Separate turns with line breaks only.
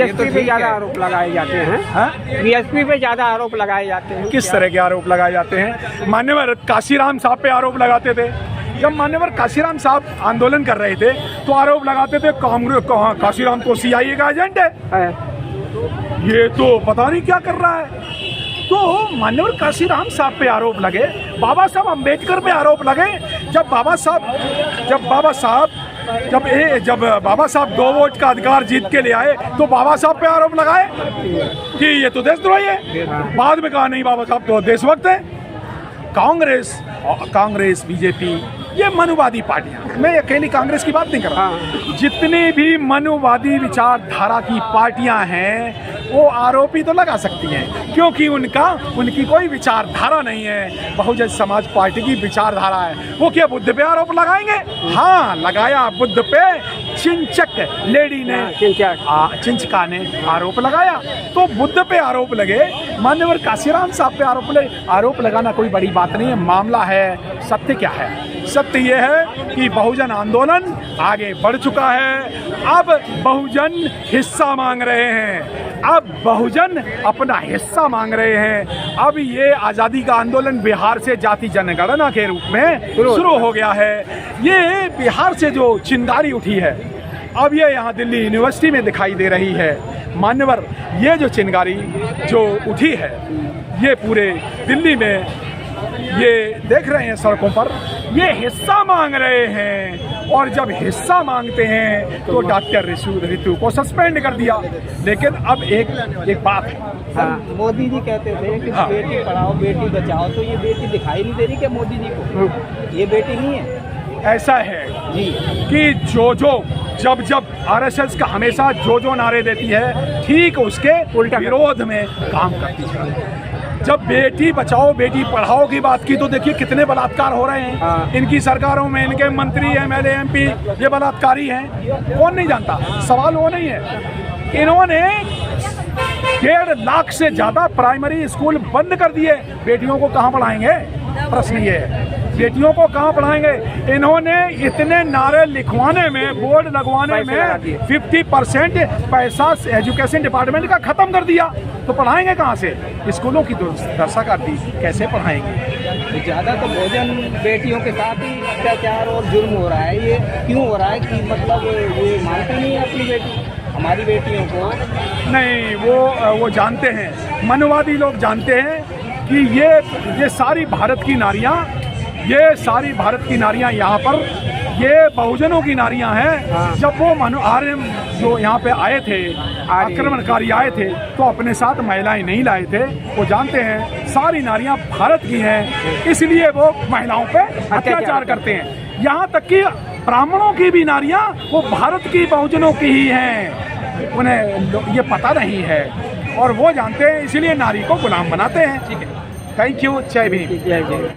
BSP पे ज्यादा आरोप लगाए जाते हैं। बीएसपी पे ज्यादा आरोप लगाए जाते हैं।
किस तरह के आरोप लगाए जाते हैं? मान्यवर काशीराम साहब पे आरोप लगाते थे। जब मान्यवर काशीराम साहब आंदोलन कर रहे थे तो आरोप लगाते थे कांग्रेस काशीराम तो सीआईए का एजेंट है, ये तो पता नहीं क्या कर रहा है। तो मान्यवर काशीराम साहब पे आरोप लगे, बाबा साहब अम्बेडकर पे आरोप लगे। जब बाबा साहब 2 वोट का अधिकार जीत के ले आए तो बाबा साहब पे आरोप लगाए कि ये तो देशद्रोही है। बाद में कहा नहीं, बाबा साहब तो देशभक्त है। कांग्रेस बीजेपी ये मनुवादी पार्टियां, मैं अकेली कांग्रेस की बात नहीं कर रहा, जितनी भी मनुवादी विचारधारा की पार्टियां हैं वो आरोपी तो लगा सकती हैं, क्योंकि उनकी कोई विचारधारा नहीं है। बहुजन समाज पार्टी की विचारधारा है। वो क्या बुद्ध पे आरोप लगाएंगे? हाँ, लगाया बुद्ध पे। चिंचक लेडी ने, चिंचका ने आरोप लगाया, तो बुद्ध पे आरोप लगे। मान्यवर काशीराम साहब पे आरोप लगाना कोई बड़ी बात नहीं है। मामला है, सत्य क्या है? सत्य ये है कि बहुजन आंदोलन आगे बढ़ चुका है। अब बहुजन हिस्सा मांग रहे हैं, अब बहुजन अपना हिस्सा मांग रहे हैं। अब ये आज़ादी का आंदोलन बिहार से जाति जनगणना के रूप में शुरू हो गया है। ये बिहार से जो चिंगारी उठी है, अब ये यहाँ दिल्ली यूनिवर्सिटी में दिखाई दे रही है। मान्यवर, ये जो चिंगारी जो उठी है, ये पूरे दिल्ली में ये देख रहे हैं सड़कों पर, ये हिस्सा मांग रहे हैं। और जब हिस्सा मांगते हैं तो डॉक्टर ऋतु को सस्पेंड कर दिया। लेकिन अब एक बात है,
मोदी जी कहते थे कि बेटी पढ़ाओ बेटी बचाओ, तो ये बेटी दिखाई नहीं दे रही क्या मोदी जी को? ये बेटी नहीं है।
ऐसा है जी कि जब आरएसएस का हमेशा जो नारे देती है, ठीक उसके उल्टा विरोध में काम करती है। जब बेटी बचाओ बेटी पढ़ाओ की बात की तो देखिए कितने बलात्कार हो रहे हैं। इनकी सरकारों में इनके मंत्री एमएलए एमपी ये बलात्कारी हैं। कौन नहीं जानता? सवाल वो नहीं है। इन्होंने 1.5 लाख से ज्यादा प्राइमरी स्कूल बंद कर दिए। बेटियों को कहाँ पढ़ाएंगे? प्रश्न ये है, बेटियों को कहाँ पढ़ाएंगे? इन्होंने इतने नारे लिखवाने में, बोर्ड लगवाने में 50% पैसा एजुकेशन डिपार्टमेंट का खत्म कर दिया, तो पढ़ाएंगे कहाँ से? स्कूलों की दुर्दशा कर दी, कैसे पढ़ाएंगे?
ज़्यादा तो भोजन बेटियों के साथ ही अत्याचार और जुर्म हो रहा है। ये क्यों हो रहा है कि मतलब ये मानते नहीं है अपनी बेटी, हमारी बेटियों को?
नहीं, वो जानते हैं, मनवादी लोग जानते हैं कि ये सारी भारत की नारियां, यहाँ पर ये बहुजनों की नारियां हैं। जब वो आर्य जो यहाँ पे आए थे, आक्रमणकारी आए थे, तो अपने साथ महिलाएं नहीं लाए थे। वो जानते हैं सारी नारियां भारत की हैं, इसलिए वो महिलाओं पे अत्याचार करते हैं। यहाँ तक कि ब्राह्मणों की भी नारियां वो भारत की बहुजनों की ही हैं। उन्हें ये पता नहीं है और वो जानते हैं, इसलिए नारी को गुलाम बनाते हैं। ठीक है, थैंक यू। जय भीम।